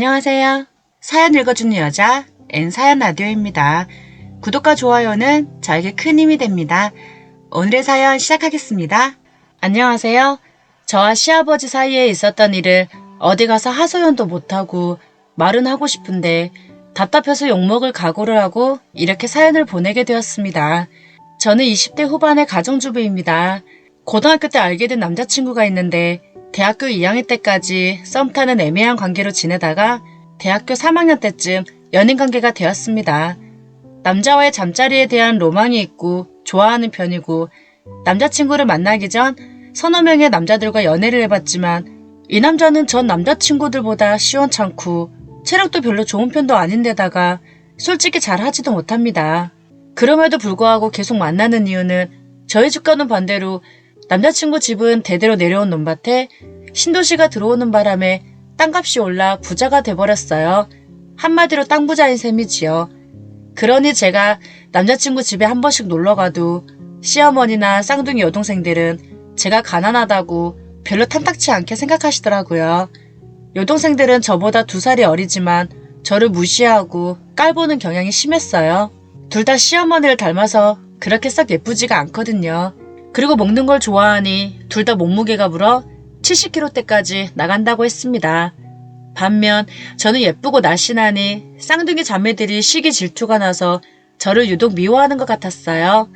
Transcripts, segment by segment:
안녕하세요. 사연 읽어주는 여자 N사연 라디오입니다. 구독과 좋아요는 저에게 큰 힘이 됩니다. 오늘의 사연 시작하겠습니다. 안녕하세요. 저와 시아버지 사이에 있었던 일을 어디 가서 하소연도 못하고 말은 하고 싶은데 답답해서 욕먹을 각오를 하고 이렇게 사연을 보내게 되었습니다. 저는 20대 후반의 가정주부입니다. 고등학교 때 알게 된 남자친구가 있는데 대학교 2학년 때까지 썸 타는 애매한 관계로 지내다가 대학교 3학년 때쯤 연인관계가 되었습니다. 남자와의 잠자리에 대한 로망이 있고 좋아하는 편이고 남자친구를 만나기 전 서너 명의 남자들과 연애를 해봤지만 이 남자는 전 남자친구들보다 시원찮고 체력도 별로 좋은 편도 아닌데다가 솔직히 잘하지도 못합니다. 그럼에도 불구하고 계속 만나는 이유는 저희 집과는 반대로 남자친구 집은 대대로 내려온 논밭에 신도시가 들어오는 바람에 땅값이 올라 부자가 돼버렸어요. 한마디로 땅 부자인 셈이지요. 그러니 제가 남자친구 집에 한 번씩 놀러가도 시어머니나 쌍둥이 여동생들은 제가 가난하다고 별로 탐탁치 않게 생각하시더라고요. 여동생들은 저보다 2살이 어리지만 저를 무시하고 깔보는 경향이 심했어요. 둘 다 시어머니를 닮아서 그렇게 썩 예쁘지가 않거든요. 그리고 먹는 걸 좋아하니 둘 다 몸무게가 불어 70kg대까지 나간다고 했습니다. 반면 저는 예쁘고 날씬하니 쌍둥이 자매들이 시기 질투가 나서 저를 유독 미워하는 것 같았어요.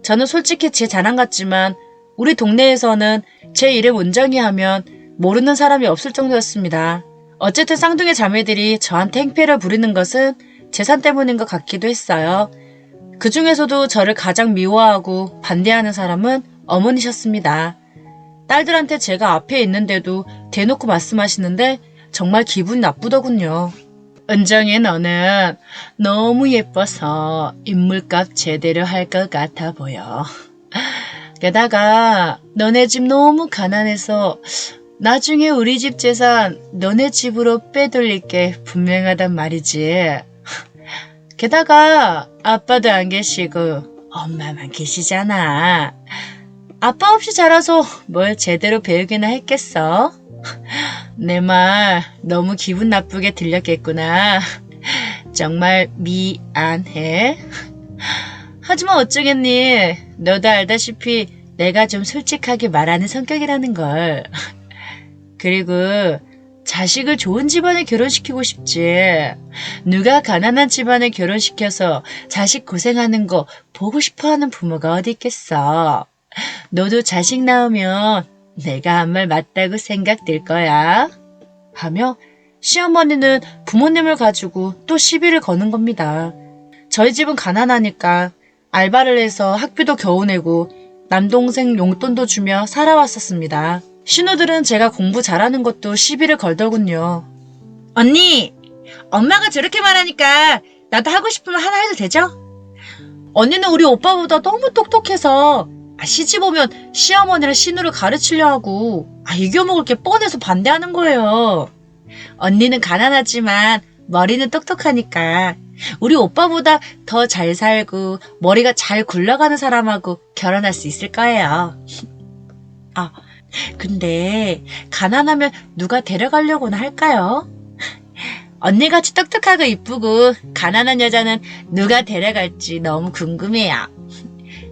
저는 솔직히 제 자랑 같지만 우리 동네에서는 제 이름 은정이 하면 모르는 사람이 없을 정도였습니다. 어쨌든 쌍둥이 자매들이 저한테 행패를 부리는 것은 재산 때문인 것 같기도 했어요. 그 중에서도 저를 가장 미워하고 반대하는 사람은 어머니셨습니다. 딸들한테 제가 앞에 있는데도 대놓고 말씀하시는데 정말 기분이 나쁘더군요. 은정이 너는 너무 예뻐서 인물값 제대로 할 것 같아 보여. 게다가 너네 집 너무 가난해서 나중에 우리 집 재산 너네 집으로 빼돌릴 게 분명하단 말이지. 게다가 아빠도 안 계시고 엄마만 계시잖아. 아빠 없이 자라서 뭘 제대로 배우기나 했겠어? 내 말 너무 기분 나쁘게 들렸겠구나. 정말 미안해. 하지만 어쩌겠니. 너도 알다시피 내가 좀 솔직하게 말하는 성격이라는 걸. 그리고 자식을 좋은 집안에 결혼시키고 싶지. 누가 가난한 집안에 결혼시켜서 자식 고생하는 거 보고 싶어하는 부모가 어디 있겠어. 너도 자식 낳으면 내가 한 말 맞다고 생각될 거야. 하며 시어머니는 부모님을 가지고 또 시비를 거는 겁니다. 저희 집은 가난하니까 알바를 해서 학비도 겨우 내고 남동생 용돈도 주며 살아왔었습니다. 신우들은 제가 공부 잘하는 것도 시비를 걸더군요. 언니, 엄마가 저렇게 말하니까 나도 하고 싶으면 하나 해도 되죠? 언니는 우리 오빠보다 너무 똑똑해서 시집 오면 시어머니랑 신우를 가르치려 하고 이겨먹을 게 뻔해서 반대하는 거예요. 언니는 가난하지만 머리는 똑똑하니까 우리 오빠보다 더 잘 살고 머리가 잘 굴러가는 사람하고 결혼할 수 있을 거예요. 근데 가난하면 누가 데려가려고는 할까요? 언니같이 똑똑하고 이쁘고 가난한 여자는 누가 데려갈지 너무 궁금해요.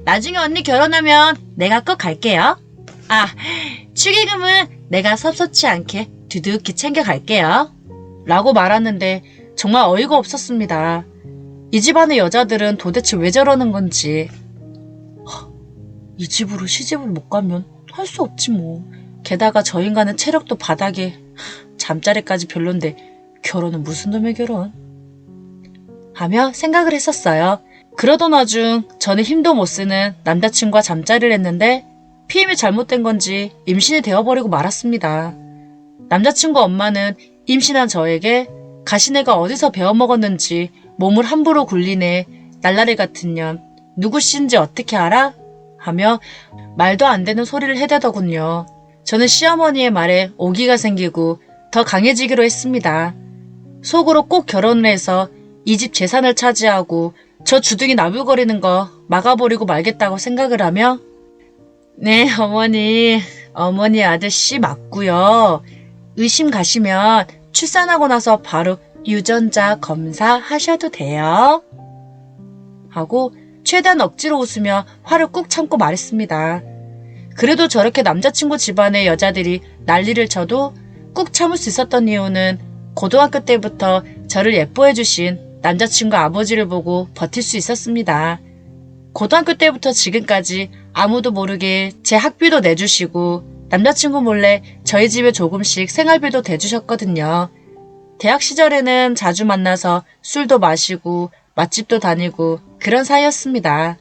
나중에 언니 결혼하면 내가 꼭 갈게요. 축의금은 내가 섭섭치 않게 두둑히 챙겨갈게요. 라고 말하는데 정말 어이가 없었습니다. 이 집안의 여자들은 도대체 왜 저러는 건지. 이 집으로 시집을 못 가면 할 수 없지 뭐. 게다가 저 인간은 체력도 바닥에 잠자리까지 별론데 결혼은 무슨 놈의 결혼? 하며 생각을 했었어요. 그러던 와중 저는 힘도 못 쓰는 남자친구와 잠자리를 했는데 피임이 잘못된 건지 임신이 되어버리고 말았습니다. 남자친구 엄마는 임신한 저에게 가시네가 어디서 배워먹었는지 몸을 함부로 굴리네 날라리 같은 년 누구신지 어떻게 알아? 하며 말도 안 되는 소리를 해대더군요. 저는 시어머니의 말에 오기가 생기고 더 강해지기로 했습니다. 속으로 꼭 결혼을 해서 이 집 재산을 차지하고 저 주둥이 나불거리는 거 막아버리고 말겠다고 생각을 하며 네 어머니 아저씨 맞고요. 의심 가시면 출산하고 나서 바로 유전자 검사하셔도 돼요. 하고 최대한 억지로 웃으며 화를 꾹 참고 말했습니다. 그래도 저렇게 남자친구 집안의 여자들이 난리를 쳐도 꾹 참을 수 있었던 이유는 고등학교 때부터 저를 예뻐해 주신 남자친구 아버지를 보고 버틸 수 있었습니다. 고등학교 때부터 지금까지 아무도 모르게 제 학비도 내주시고 남자친구 몰래 저희 집에 조금씩 생활비도 대주셨거든요. 대학 시절에는 자주 만나서 술도 마시고 맛집도 다니고 그런 사이였습니다.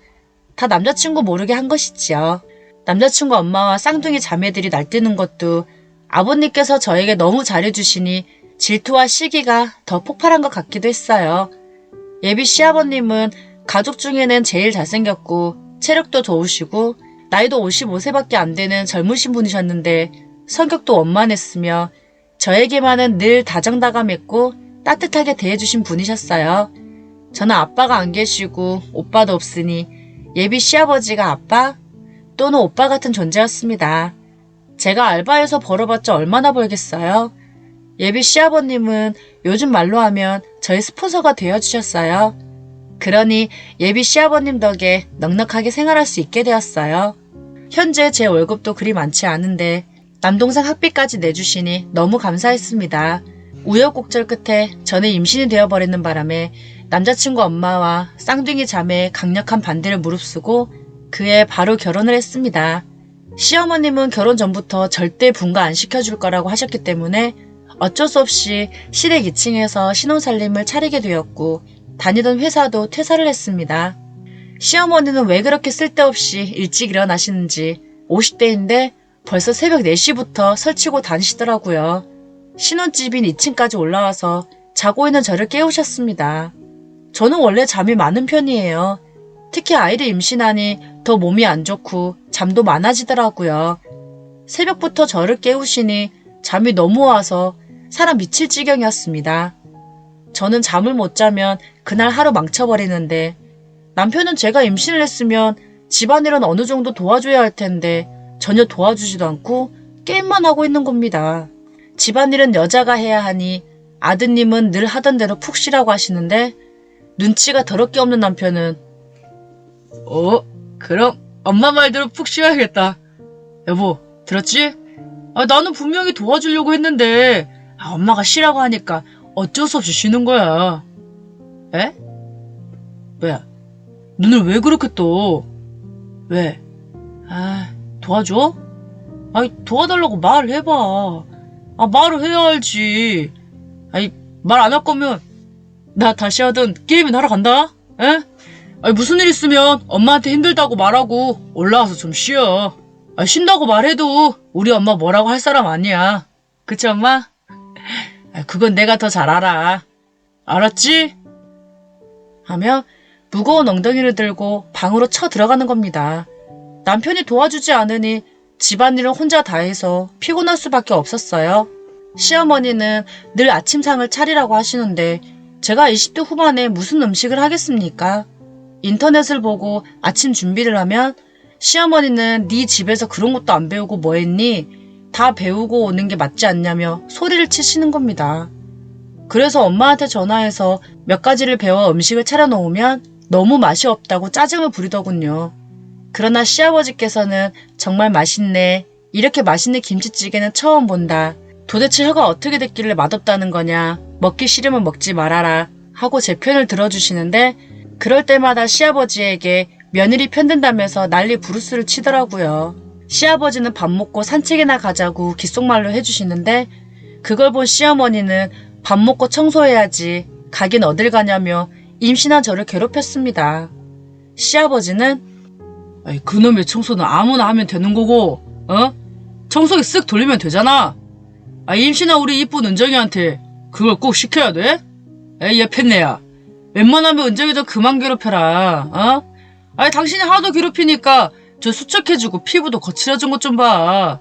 다 남자친구 모르게 한 것이지요. 남자친구 엄마와 쌍둥이 자매들이 날뛰는 것도 아버님께서 저에게 너무 잘해주시니 질투와 시기가 더 폭발한 것 같기도 했어요. 예비 시아버님은 가족 중에는 제일 잘생겼고 체력도 좋으시고 나이도 55세밖에 안 되는 젊으신 분이셨는데 성격도 원만했으며 저에게만은 늘 다정다감했고 따뜻하게 대해주신 분이셨어요. 저는 아빠가 안 계시고 오빠도 없으니 예비 시아버지가 아빠 또는 오빠 같은 존재였습니다. 제가 알바해서 벌어봤자 얼마나 벌겠어요? 예비 시아버님은 요즘 말로 하면 저의 스폰서가 되어주셨어요. 그러니 예비 시아버님 덕에 넉넉하게 생활할 수 있게 되었어요. 현재 제 월급도 그리 많지 않은데 남동생 학비까지 내주시니 너무 감사했습니다. 우여곡절 끝에 저는 임신이 되어버리는 바람에 남자친구 엄마와 쌍둥이 자매의 강력한 반대를 무릅쓰고 그해 바로 결혼을 했습니다. 시어머님은 결혼 전부터 절대 분가 안 시켜줄 거라고 하셨기 때문에 어쩔 수 없이 시댁 2층에서 신혼살림을 차리게 되었고 다니던 회사도 퇴사를 했습니다. 시어머니는 왜 그렇게 쓸데없이 일찍 일어나시는지 50대인데 벌써 새벽 4시부터 설치고 다니시더라고요. 신혼집인 2층까지 올라와서 자고 있는 저를 깨우셨습니다. 저는 원래 잠이 많은 편이에요. 특히 아이를 임신하니 더 몸이 안 좋고 잠도 많아지더라고요. 새벽부터 저를 깨우시니 잠이 너무 와서 사람 미칠 지경이었습니다. 저는 잠을 못 자면 그날 하루 망쳐버리는데 남편은 제가 임신을 했으면 집안일은 어느 정도 도와줘야 할 텐데 전혀 도와주지도 않고 게임만 하고 있는 겁니다. 집안일은 여자가 해야 하니 아드님은 늘 하던 대로 푹 쉬라고 하시는데 눈치가 더럽게 없는 남편은 그럼 엄마 말대로 푹 쉬어야겠다. 여보, 들었지? 나는 분명히 도와주려고 했는데 엄마가 쉬라고 하니까 어쩔 수 없이 쉬는 거야. 에? 뭐야? 눈을 왜 그렇게 떠? 왜? 도와줘? 도와달라고 말을 해봐. 말을 해야 알지. 말 안 할 거면 나 다시 하던 게임이나 하러 간다. 에? 무슨 일 있으면 엄마한테 힘들다고 말하고 올라와서 좀 쉬어. 쉰다고 말해도 우리 엄마 뭐라고 할 사람 아니야. 그치 엄마? 그건 내가 더 잘 알아. 알았지? 하며 무거운 엉덩이를 들고 방으로 쳐 들어가는 겁니다. 남편이 도와주지 않으니 집안일을 혼자 다 해서 피곤할 수밖에 없었어요. 시어머니는 늘 아침상을 차리라고 하시는데 제가 20대 후반에 무슨 음식을 하겠습니까? 인터넷을 보고 아침 준비를 하면 시어머니는 네 집에서 그런 것도 안 배우고 뭐 했니? 다 배우고 오는 게 맞지 않냐며 소리를 치시는 겁니다. 그래서 엄마한테 전화해서 몇 가지를 배워 음식을 차려놓으면 너무 맛이 없다고 짜증을 부리더군요. 그러나 시아버지께서는 정말 맛있네. 이렇게 맛있는 김치찌개는 처음 본다. 도대체 혀가 어떻게 됐길래 맛없다는 거냐. 먹기 싫으면 먹지 말아라. 하고 제 편을 들어주시는데 그럴 때마다 시아버지에게 며느리 편든다면서 난리 부르스를 치더라고요. 시아버지는 밥 먹고 산책이나 가자고 귓속말로 해주시는데 그걸 본 시어머니는 밥 먹고 청소해야지 가긴 어딜 가냐며 임신한 저를 괴롭혔습니다. 시아버지는 그놈의 청소는 아무나 하면 되는 거고 청소기 쓱 돌리면 되잖아. 임신한 우리 이쁜 은정이한테 그걸 꼭 시켜야 돼? 얘 팬네야. 웬만하면 은정이 좀 그만 괴롭혀라. 당신이 하도 괴롭히니까 저 수척해지고 피부도 거칠어진 것 좀 봐.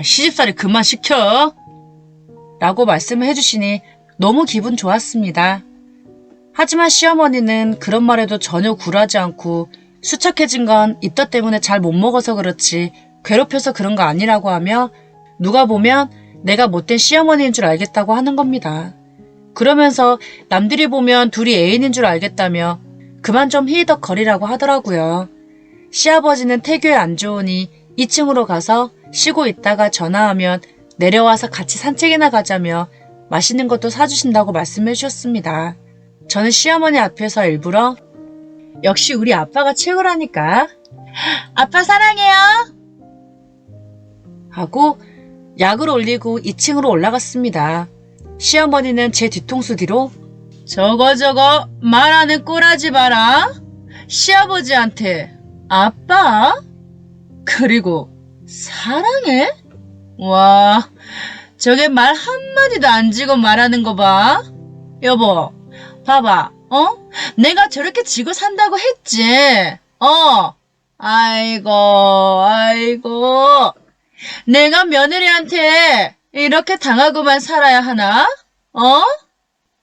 시집살이 그만 시켜. 라고 말씀을 해주시니 너무 기분 좋았습니다. 하지만 시어머니는 그런 말에도 전혀 굴하지 않고 수척해진 건 입덧 때문에 잘 못 먹어서 그렇지 괴롭혀서 그런 거 아니라고 하며 누가 보면 내가 못된 시어머니인 줄 알겠다고 하는 겁니다. 그러면서 남들이 보면 둘이 애인인 줄 알겠다며 그만 좀 히히덕거리라고 하더라고요. 시아버지는 태교에 안 좋으니 2층으로 가서 쉬고 있다가 전화하면 내려와서 같이 산책이나 가자며 맛있는 것도 사주신다고 말씀해 주셨습니다. 저는 시어머니 앞에서 일부러 역시 우리 아빠가 최고라니까. 아빠 사랑해요. 하고 약을 올리고 2층으로 올라갔습니다. 시어머니는 제 뒤통수 뒤로 저거 말하는 꼴하지 마라. 시아버지한테 아빠? 그리고 사랑해? 와, 저게 말 한마디도 안 지고 말하는 거 봐. 여보, 봐봐. 내가 저렇게 지고 산다고 했지. 아이고. 내가 며느리한테 이렇게 당하고만 살아야 하나?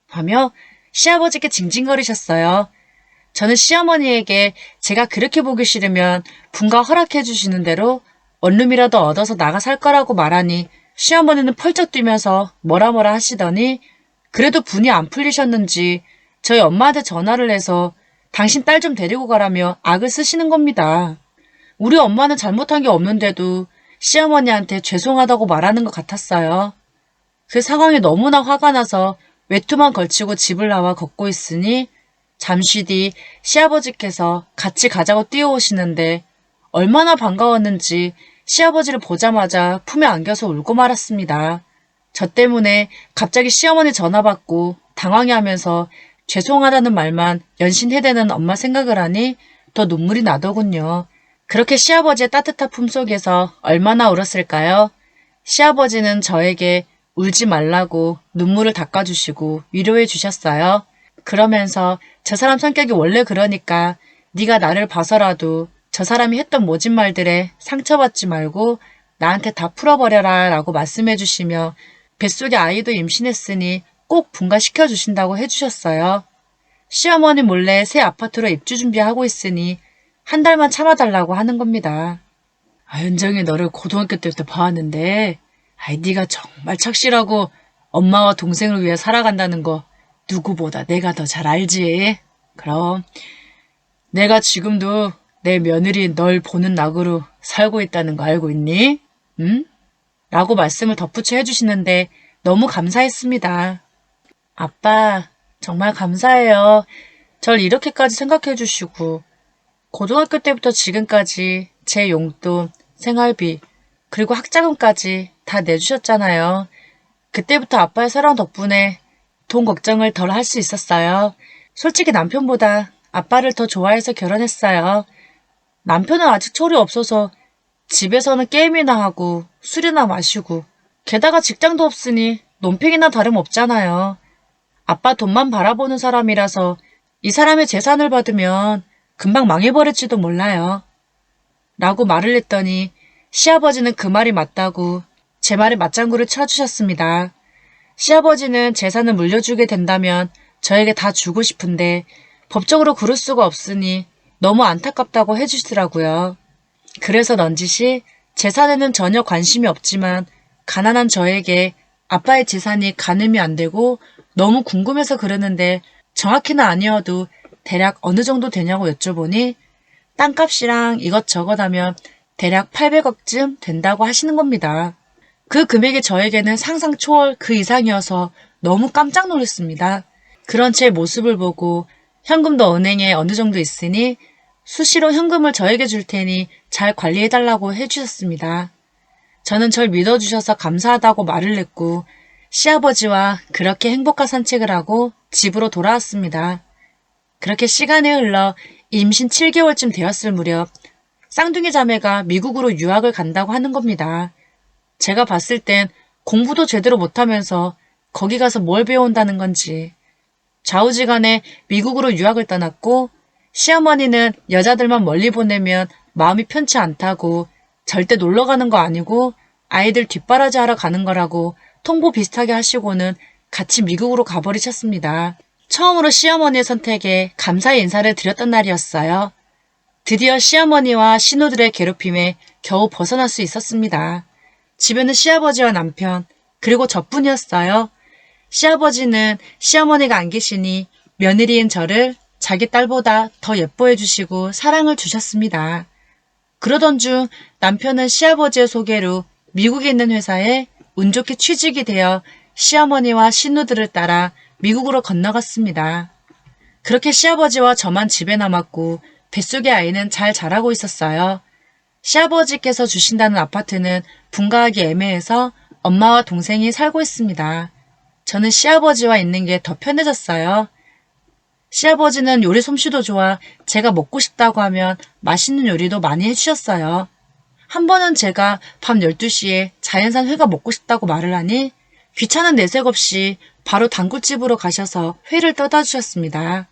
하며 시아버지께 징징거리셨어요. 저는 시어머니에게 제가 그렇게 보기 싫으면 분가 허락해 주시는 대로 원룸이라도 얻어서 나가 살 거라고 말하니 시어머니는 펄쩍 뛰면서 뭐라 하시더니 그래도 분이 안 풀리셨는지 저희 엄마한테 전화를 해서 당신 딸 좀 데리고 가라며 악을 쓰시는 겁니다. 우리 엄마는 잘못한 게 없는데도 시어머니한테 죄송하다고 말하는 것 같았어요. 그 상황이 너무나 화가 나서 외투만 걸치고 집을 나와 걷고 있으니 잠시 뒤 시아버지께서 같이 가자고 뛰어오시는데 얼마나 반가웠는지 시아버지를 보자마자 품에 안겨서 울고 말았습니다. 저 때문에 갑자기 시어머니 전화 받고 당황해하면서 죄송하다는 말만 연신해대는 엄마 생각을 하니 더 눈물이 나더군요. 그렇게 시아버지의 따뜻한 품속에서 얼마나 울었을까요? 시아버지는 저에게 울지 말라고 눈물을 닦아주시고 위로해 주셨어요. 그러면서 저 사람 성격이 원래 그러니까 네가 나를 봐서라도 저 사람이 했던 모진 말들에 상처받지 말고 나한테 다 풀어버려라 라고 말씀해 주시며 뱃속에 아이도 임신했으니 꼭 분가시켜 주신다고 해주셨어요. 시어머니 몰래 새 아파트로 입주 준비하고 있으니 한 달만 참아달라고 하는 겁니다. 현정이 너를 고등학교 때부터 봐왔는데 네가 정말 착실하고 엄마와 동생을 위해 살아간다는 거 누구보다 내가 더 잘 알지. 그럼 내가 지금도 내 며느리 널 보는 낙으로 살고 있다는 거 알고 있니? 응? 라고 말씀을 덧붙여 해주시는데 너무 감사했습니다. 아빠 정말 감사해요. 절 이렇게까지 생각해 주시고 고등학교 때부터 지금까지 제 용돈, 생활비, 그리고 학자금까지 다 내주셨잖아요. 그때부터 아빠의 사랑 덕분에 돈 걱정을 덜 할 수 있었어요. 솔직히 남편보다 아빠를 더 좋아해서 결혼했어요. 남편은 아직 철이 없어서 집에서는 게임이나 하고 술이나 마시고 게다가 직장도 없으니 논팽이나 다름없잖아요. 아빠 돈만 바라보는 사람이라서 이 사람의 재산을 받으면 금방 망해버릴지도 몰라요. 라고 말을 했더니 시아버지는 그 말이 맞다고 제 말에 맞장구를 쳐주셨습니다. 시아버지는 재산을 물려주게 된다면 저에게 다 주고 싶은데 법적으로 그럴 수가 없으니 너무 안타깝다고 해주시더라고요. 그래서 넌지시 재산에는 전혀 관심이 없지만 가난한 저에게 아빠의 재산이 가늠이 안 되고 너무 궁금해서 그러는데 정확히는 아니어도 대략 어느 정도 되냐고 여쭤보니 땅값이랑 이것저것 하면 대략 800억쯤 된다고 하시는 겁니다. 그 금액이 저에게는 상상 초월 그 이상이어서 너무 깜짝 놀랐습니다. 그런 제 모습을 보고 현금도 은행에 어느 정도 있으니 수시로 현금을 저에게 줄 테니 잘 관리해달라고 해주셨습니다. 저는 절 믿어주셔서 감사하다고 말을 했고 시아버지와 그렇게 행복한 산책을 하고 집으로 돌아왔습니다. 그렇게 시간이 흘러 임신 7개월쯤 되었을 무렵 쌍둥이 자매가 미국으로 유학을 간다고 하는 겁니다. 제가 봤을 땐 공부도 제대로 못하면서 거기 가서 뭘 배워온다는 건지. 좌우지간에 미국으로 유학을 떠났고 시어머니는 여자들만 멀리 보내면 마음이 편치 않다고 절대 놀러 가는 거 아니고 아이들 뒷바라지 하러 가는 거라고 통보 비슷하게 하시고는 같이 미국으로 가버리셨습니다. 처음으로 시어머니의 선택에 감사의 인사를 드렸던 날이었어요. 드디어 시어머니와 신우들의 괴롭힘에 겨우 벗어날 수 있었습니다. 집에는 시아버지와 남편, 그리고 저뿐이었어요. 시아버지는 시어머니가 안 계시니 며느리인 저를 자기 딸보다 더 예뻐해 주시고 사랑을 주셨습니다. 그러던 중 남편은 시아버지의 소개로 미국에 있는 회사에 운 좋게 취직이 되어 시어머니와 신우들을 따라 미국으로 건너갔습니다. 그렇게 시아버지와 저만 집에 남았고 뱃속의 아이는 잘 자라고 있었어요. 시아버지께서 주신다는 아파트는 분가하기 애매해서 엄마와 동생이 살고 있습니다. 저는 시아버지와 있는 게 더 편해졌어요. 시아버지는 요리 솜씨도 좋아 제가 먹고 싶다고 하면 맛있는 요리도 많이 해주셨어요. 한 번은 제가 밤 12시에 자연산 회가 먹고 싶다고 말을 하니 귀찮은 내색 없이 바로 단골집으로 가셔서 회를 떠다 주셨습니다.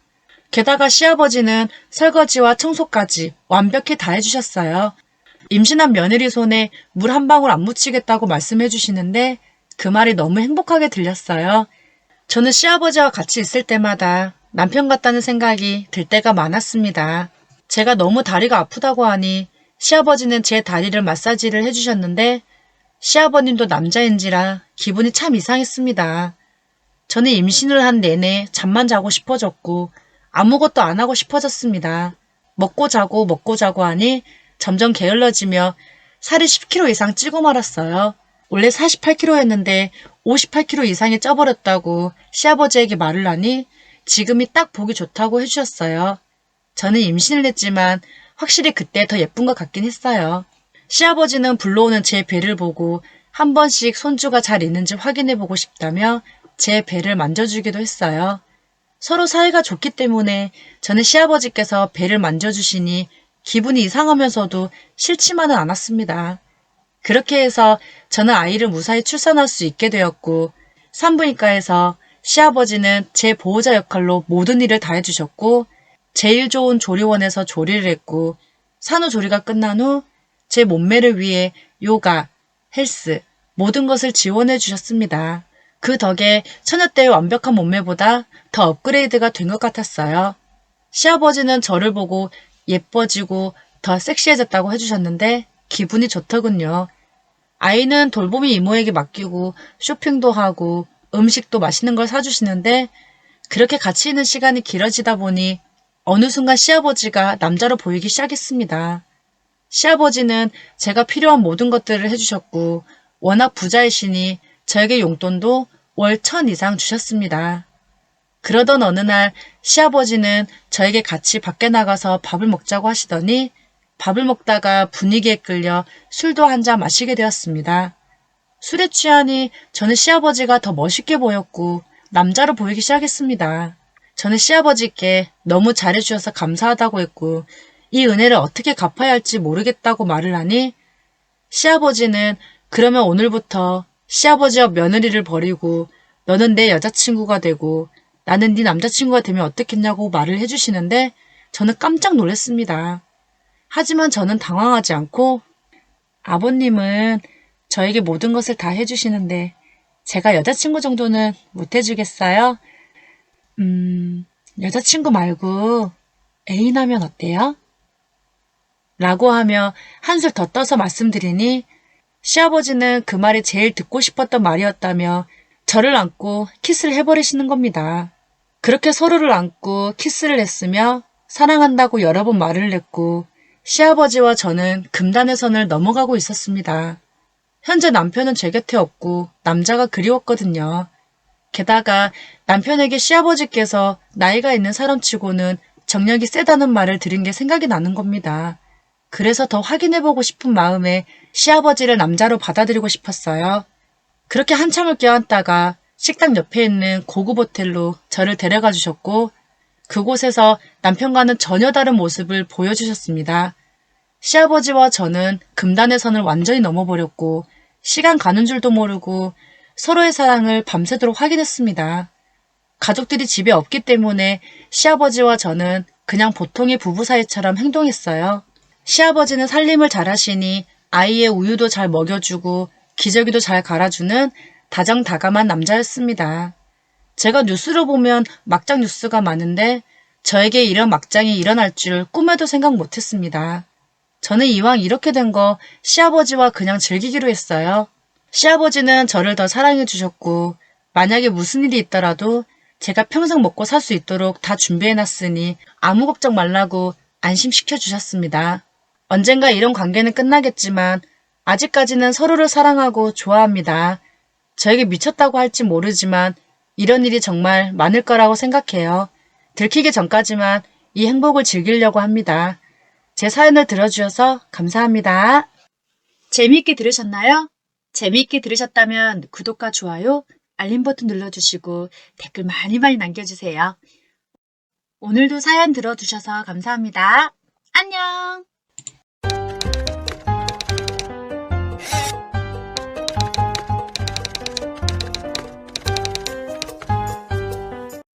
게다가 시아버지는 설거지와 청소까지 완벽히 다 해주셨어요. 임신한 며느리 손에 물 한 방울 안 묻히겠다고 말씀해 주시는데 그 말이 너무 행복하게 들렸어요. 저는 시아버지와 같이 있을 때마다 남편 같다는 생각이 들 때가 많았습니다. 제가 너무 다리가 아프다고 하니 시아버지는 제 다리를 마사지를 해주셨는데 시아버님도 남자인지라 기분이 참 이상했습니다. 저는 임신을 한 내내 잠만 자고 싶어졌고 아무것도 안 하고 싶어졌습니다. 먹고 자고 하니 점점 게을러지며 살이 10kg 이상 찌고 말았어요. 원래 48kg였는데 58kg 이상이 쪄버렸다고 시아버지에게 말을 하니 지금이 딱 보기 좋다고 해주셨어요. 저는 임신을 했지만 확실히 그때 더 예쁜 것 같긴 했어요. 시아버지는 불러오는 제 배를 보고 한 번씩 손주가 잘 있는지 확인해보고 싶다며 제 배를 만져주기도 했어요. 서로 사이가 좋기 때문에 저는 시아버지께서 배를 만져주시니 기분이 이상하면서도 싫지만은 않았습니다. 그렇게 해서 저는 아이를 무사히 출산할 수 있게 되었고 산부인과에서 시아버지는 제 보호자 역할로 모든 일을 다 해주셨고 제일 좋은 조리원에서 조리를 했고 산후조리가 끝난 후 제 몸매를 위해 요가, 헬스, 모든 것을 지원해 주셨습니다. 그 덕에 처녀 때의 완벽한 몸매보다 더 업그레이드가 된 것 같았어요. 시아버지는 저를 보고 예뻐지고 더 섹시해졌다고 해주셨는데 기분이 좋더군요. 아이는 돌보미 이모에게 맡기고 쇼핑도 하고 음식도 맛있는 걸 사주시는데 그렇게 같이 있는 시간이 길어지다 보니 어느 순간 시아버지가 남자로 보이기 시작했습니다. 시아버지는 제가 필요한 모든 것들을 해주셨고 워낙 부자이시니 저에게 용돈도 월 1,000 이상 주셨습니다. 그러던 어느 날 시아버지는 저에게 같이 밖에 나가서 밥을 먹자고 하시더니 밥을 먹다가 분위기에 끌려 술도 한 잔 마시게 되었습니다. 술에 취하니 저는 시아버지가 더 멋있게 보였고 남자로 보이기 시작했습니다. 저는 시아버지께 너무 잘해주셔서 감사하다고 했고 이 은혜를 어떻게 갚아야 할지 모르겠다고 말을 하니 시아버지는 그러면 오늘부터 시아버지와 며느리를 버리고 너는 내 여자친구가 되고 나는 네 남자친구가 되면 어떻겠냐고 말을 해주시는데 저는 깜짝 놀랐습니다. 하지만 저는 당황하지 않고 아버님은 저에게 모든 것을 다 해주시는데 제가 여자친구 정도는 못 해주겠어요? 여자친구 말고 애인 하면 어때요? 라고 하며 한술 더 떠서 말씀드리니 시아버지는 그 말이 제일 듣고 싶었던 말이었다며 저를 안고 키스를 해버리시는 겁니다. 그렇게 서로를 안고 키스를 했으며 사랑한다고 여러 번 말을 했고 시아버지와 저는 금단의 선을 넘어가고 있었습니다. 현재 남편은 제 곁에 없고 남자가 그리웠거든요. 게다가 남편에게 시아버지께서 나이가 있는 사람치고는 정력이 세다는 말을 들은 게 생각이 나는 겁니다. 그래서 더 확인해보고 싶은 마음에 시아버지를 남자로 받아들이고 싶었어요. 그렇게 한참을 껴안다가 식당 옆에 있는 고급 호텔로 저를 데려가 주셨고 그곳에서 남편과는 전혀 다른 모습을 보여주셨습니다. 시아버지와 저는 금단의 선을 완전히 넘어버렸고 시간 가는 줄도 모르고 서로의 사랑을 밤새도록 확인했습니다. 가족들이 집에 없기 때문에 시아버지와 저는 그냥 보통의 부부 사이처럼 행동했어요. 시아버지는 살림을 잘하시니 아이의 우유도 잘 먹여주고 기저귀도 잘 갈아주는 다정다감한 남자였습니다. 제가 뉴스를 보면 막장 뉴스가 많은데 저에게 이런 막장이 일어날 줄 꿈에도 생각 못했습니다. 저는 이왕 이렇게 된 거 시아버지와 그냥 즐기기로 했어요. 시아버지는 저를 더 사랑해 주셨고 만약에 무슨 일이 있더라도 제가 평생 먹고 살 수 있도록 다 준비해 놨으니 아무 걱정 말라고 안심시켜 주셨습니다. 언젠가 이런 관계는 끝나겠지만 아직까지는 서로를 사랑하고 좋아합니다. 저에게 미쳤다고 할지 모르지만 이런 일이 정말 많을 거라고 생각해요. 들키기 전까지만 이 행복을 즐기려고 합니다. 제 사연을 들어주셔서 감사합니다. 재미있게 들으셨나요? 재미있게 들으셨다면 구독과 좋아요, 알림 버튼 눌러주시고 댓글 많이 많이 남겨주세요. 오늘도 사연 들어주셔서 감사합니다. 안녕!